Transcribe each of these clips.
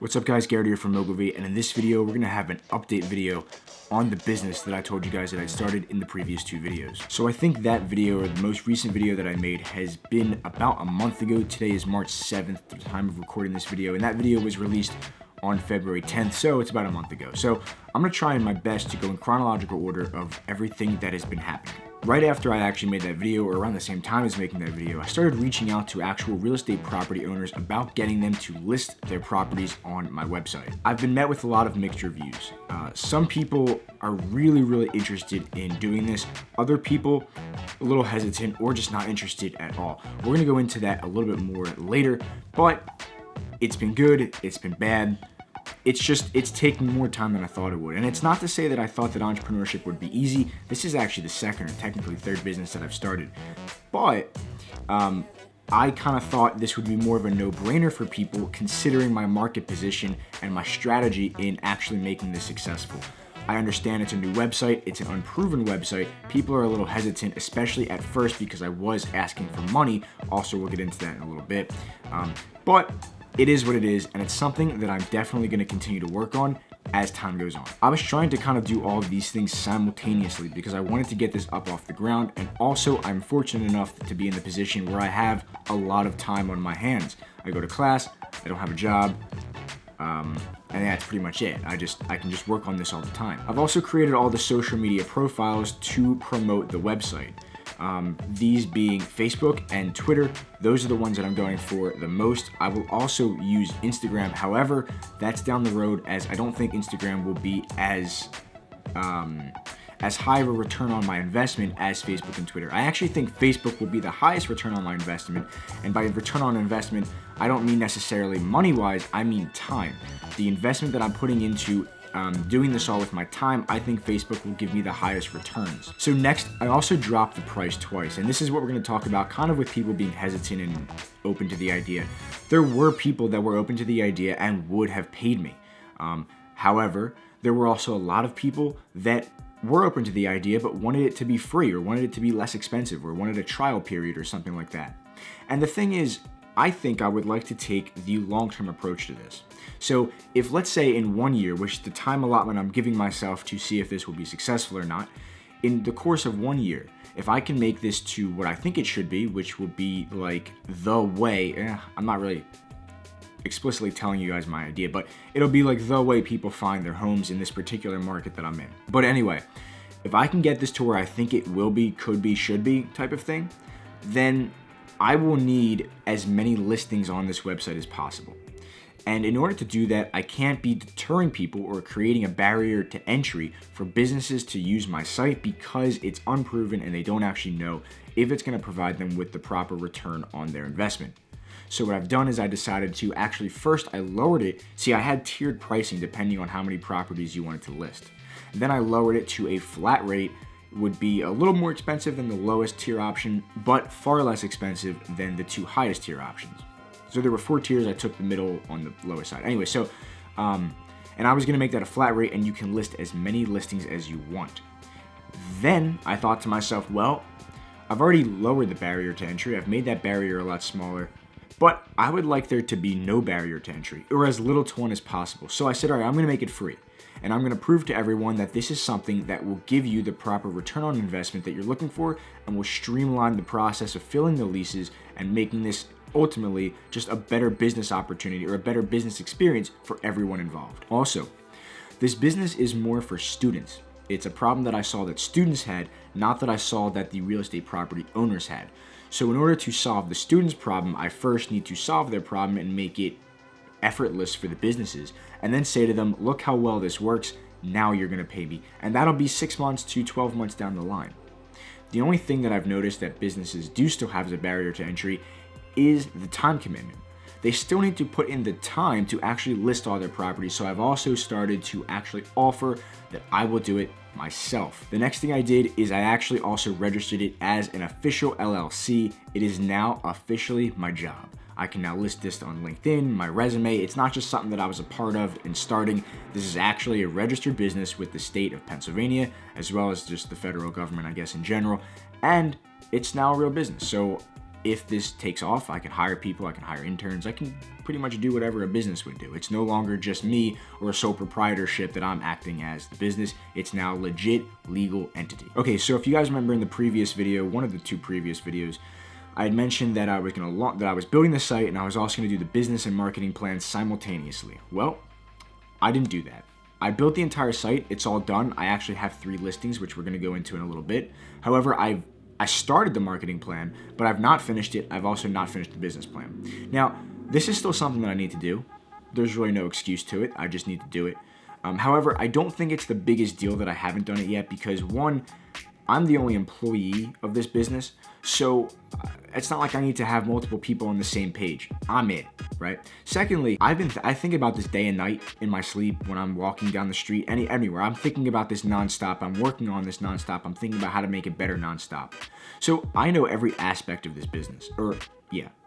What's up guys, Garrett here from Mogulvate, and in this video we're going to have an update video on the business that I told you guys that I started in the previous two videos. So I think that video, or the most recent video that I made, has been about a month ago. Today is March 7th, the time of recording this video, and that video was released on February 10th, so it's about a month ago. So I'm going to try my best to go in chronological order of everything that has been happening. Right after I actually made that video, or around the same time as making that video, I started reaching out to actual real estate property owners about getting them to list their properties on my website. I've been met with a lot of mixed reviews. Some people are really interested in doing this. Other people a little hesitant or just not interested at all. We're gonna go into that a little bit more later, but it's been good, it's been bad. It's taking more time than I thought it would. And it's not to say that I thought that entrepreneurship would be easy. This is actually the second or technically third business that I've started. But I kind of thought this would be more of a no-brainer for people considering my market position and my strategy in actually making this successful. I understand it's a new website, it's an unproven website. People are a little hesitant, especially at first because I was asking for money. Also, we'll get into that in a little bit. But it is what it is, and it's something that I'm definitely going to continue to work on as time goes on. I was trying to kind of do all of these things simultaneously because I wanted to get this up off the ground, and also I'm fortunate enough to be in the position where I have a lot of time on my hands. I go to class, I don't have a job, and that's pretty much it. I can just work on this all the time. I've also created all the social media profiles to promote the website. These being Facebook and Twitter. Those are the ones that I'm going for the most. I will also use Instagram. However, that's down the road, as I don't think Instagram will be as high of a return on my investment as Facebook and Twitter. I actually think Facebook will be the highest return on my investment. And by return on investment, I don't mean necessarily money-wise, I mean time. The investment that I'm putting into doing this all with my time, I think Facebook will give me the highest returns. So next, I also dropped the price twice, and this is what we're going to talk about, kind of with people being hesitant and open to the idea. There were people that were open to the idea and would have paid me. However, there were also a lot of people that were open to the idea but wanted it to be free, or wanted it to be less expensive, or wanted a trial period or something like that. And the thing is, I think I would like to take the long-term approach to this. So if, let's say, in 1 year, which is the time allotment I'm giving myself to see if this will be successful or not, in the course of 1 year, if I can make this to what I think it should be, which would be like the way, I'm not really explicitly telling you guys my idea, but it'll be like the way people find their homes in this particular market that I'm in. But anyway, if I can get this to where I think it will be, could be, should be type of thing, then I will need as many listings on this website as possible. And in order to do that, I can't be deterring people or creating a barrier to entry for businesses to use my site because it's unproven and they don't actually know if it's going to provide them with the proper return on their investment. So what I've done is I decided to actually, first I lowered it. See, I had tiered pricing depending on how many properties you wanted to list. Then I lowered it to a flat rate. Would be a little more expensive than the lowest tier option, but far less expensive than the two highest tier options. So there were 4 tiers, I took the middle on the lower side. Anyway, so, and I was gonna make that a flat rate, and you can list as many listings as you want. Then I thought to myself, well, I've already lowered the barrier to entry. I've made that barrier a lot smaller, but I would like there to be no barrier to entry, or as little to one as possible. So I said, all right, I'm gonna make it free. And I'm going to prove to everyone that this is something that will give you the proper return on investment that you're looking for, and will streamline the process of filling the leases and making this ultimately just a better business opportunity or a better business experience for everyone involved. Also, this business is more for students. It's a problem that I saw that students had, not that I saw that the real estate property owners had. So in order to solve the students' problem, I first need to solve their problem and make it effortless for the businesses, and then say to them, look how well this works, now you're going to pay me. And that'll be 6 months to 12 months down the line. The only thing that I've noticed that businesses do still have as a barrier to entry is the time commitment. They still need to put in the time to actually list all their properties, so I've also started to actually offer that I will do it myself. The next thing I did is I actually also registered it as an official LLC. It is now officially my job. I can now list this on LinkedIn, my resume. It's not just something that I was a part of in starting. This is actually a registered business with the state of Pennsylvania, as well as just the federal government, I guess, in general. And it's now a real business. So if this takes off, I can hire people, I can hire interns, I can pretty much do whatever a business would do. It's no longer just me or a sole proprietorship that I'm acting as the business. It's now legit legal entity. Okay, so if you guys remember in the previous video, one of the 2 previous videos, I had mentioned that I was building the site and I was also going to do the business and marketing plan simultaneously. Well, I didn't do that. I built the entire site. It's all done. I actually have 3 listings, which we're going to go into in a little bit. However, I started the marketing plan, but I've not finished it. I've also not finished the business plan. Now, this is still something that I need to do. There's really no excuse to it. I just need to do it. However, I don't think it's the biggest deal that I haven't done it yet because, one, I'm the only employee of this business, so it's not like I need to have multiple people on the same page. I'm it, right? Secondly, I think about this day and night in my sleep when I'm walking down the street, anywhere. I'm thinking about this nonstop. I'm working on this nonstop. I'm thinking about how to make it better nonstop. So I know every aspect of this business,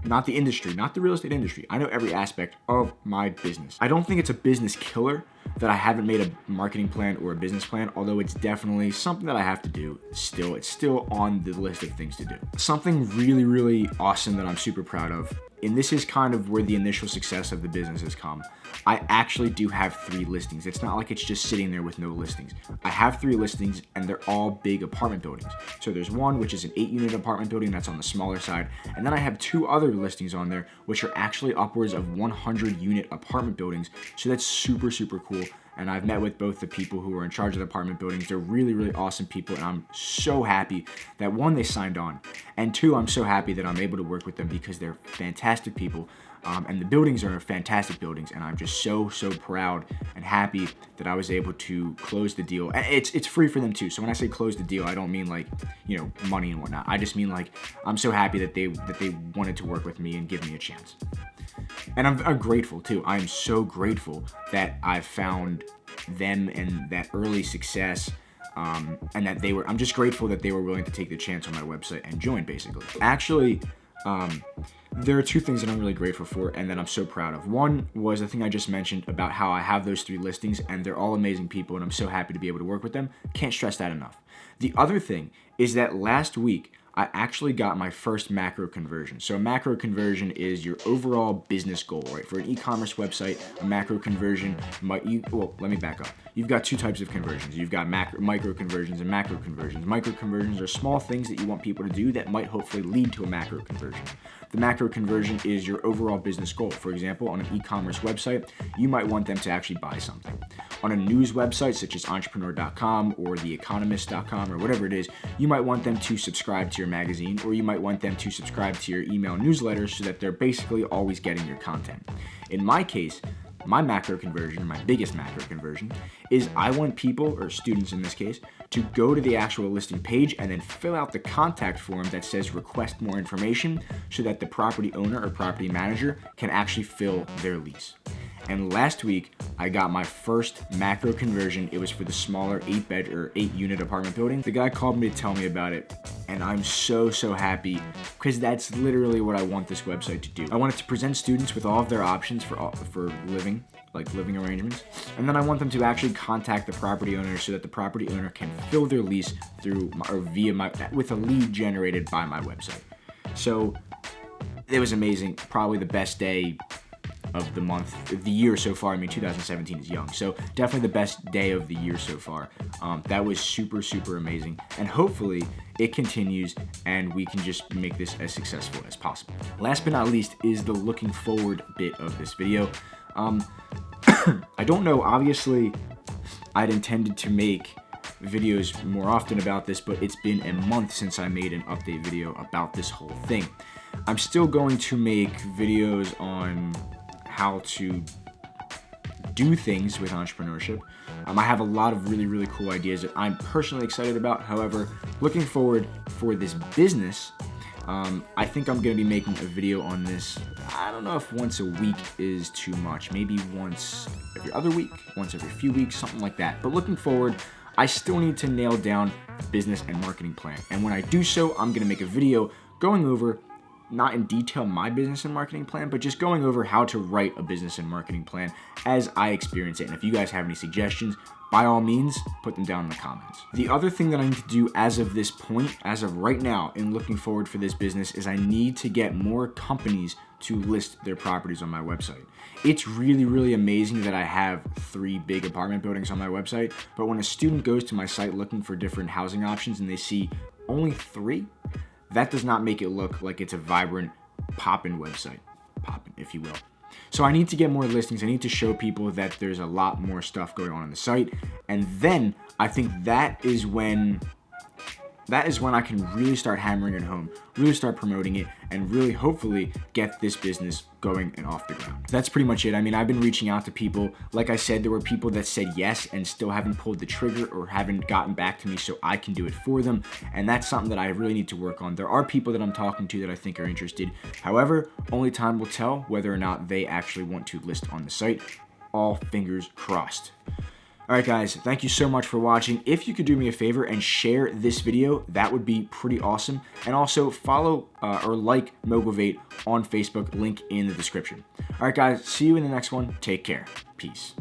not the industry, not the real estate industry. I know every aspect of my business. I don't think it's a business killer that I haven't made a marketing plan or a business plan, although it's definitely something that I have to do still. It's still on the list of things to do. Something really, really awesome that I'm super proud of, and this is kind of where the initial success of the business has come. I actually do have 3 listings. It's not like it's just sitting there with no listings. I have 3 listings and they're all big apartment buildings. So there's one which is an 8-unit apartment building that's on the smaller side. And then I have 2 other listings on there which are actually upwards of 100-unit apartment buildings. So that's super, super cool. And I've met with both the people who are in charge of the apartment buildings. They're really, really awesome people. And I'm so happy that, 1, they signed on. And 2, I'm so happy that I'm able to work with them because they're fantastic people. And the buildings are fantastic buildings, and I'm just so proud and happy that I was able to close the deal. It's free for them too. So when I say close the deal, I don't mean like, money and whatnot. I just mean like I'm so happy that they wanted to work with me and give me a chance. And I'm grateful too. I'm so grateful that I found them and that early success. And that I'm just grateful that they were willing to take the chance on my website and join, basically. Actually, there are 2 things that I'm really grateful for and that I'm so proud of. One was the thing I just mentioned about how I have those 3 listings and they're all amazing people and I'm so happy to be able to work with them. Can't stress that enough. The other thing is that last week, I actually got my first macro conversion. So a macro conversion is your overall business goal, right? For an e-commerce website, a macro conversion let me back up. You've got 2 types of conversions. You've got micro conversions and macro conversions. Micro conversions are small things that you want people to do that might hopefully lead to a macro conversion. The macro conversion is your overall business goal. For example, on an e-commerce website, you might want them to actually buy something. On a news website such as entrepreneur.com or theeconomist.com or whatever it is, you might want them to subscribe to your magazine, or you might want them to subscribe to your email newsletters so that they're basically always getting your content. In my case, my macro conversion, my biggest macro conversion, is I want people, or students in this case, to go to the actual listing page and then fill out the contact form that says request more information so that the property owner or property manager can actually fill their lease. And last week, I got my first macro conversion. It was for the smaller 8-unit apartment building. The guy called me to tell me about it, and I'm so happy because that's literally what I want this website to do. I want it to present students with all of their options for living, like living arrangements, and then I want them to actually contact the property owner so that the property owner can fill their lease with a lead generated by my website. So it was amazing. Probably the best day of the month, the year so far. I mean, 2017 is young, so definitely the best day of the year so far. That was super amazing, and hopefully it continues and we can just make this as successful as possible. Last but not least is the looking forward bit of this video. I don't know, obviously I'd intended to make videos more often about this, but it's been a month since I made an update video about this whole thing. I'm still going to make videos on how to do things with entrepreneurship. I have a lot of really cool ideas that I'm personally excited about. However, looking forward for this business, I think I'm going to be making a video on this. I don't know if once a week is too much. Maybe once every other week, once every few weeks, something like that. But looking forward, I still need to nail down the business and marketing plan. And when I do so, I'm going to make a video going over, not in detail my business and marketing plan, but just going over how to write a business and marketing plan as I experience it. And if you guys have any suggestions, by all means, put them down in the comments. The other thing that I need to do as of this point, as of right now, in looking forward for this business, is I need to get more companies to list their properties on my website. It's really, really amazing that I have 3 big apartment buildings on my website, but when a student goes to my site looking for different housing options and they see only 3, that does not make it look like it's a vibrant, poppin' website. Poppin', if you will. So I need to get more listings. I need to show people that there's a lot more stuff going on the site. And then I think that is when I can really start hammering it home, really start promoting it, and really hopefully get this business going and off the ground. That's pretty much it. I mean, I've been reaching out to people. Like I said, there were people that said yes and still haven't pulled the trigger or haven't gotten back to me so I can do it for them. And that's something that I really need to work on. There are people that I'm talking to that I think are interested. However, only time will tell whether or not they actually want to list on the site. All fingers crossed. Alright guys, thank you so much for watching. If you could do me a favor and share this video, that would be pretty awesome. And also follow or like Mogulvate on Facebook, link in the description. Alright guys, see you in the next one. Take care. Peace.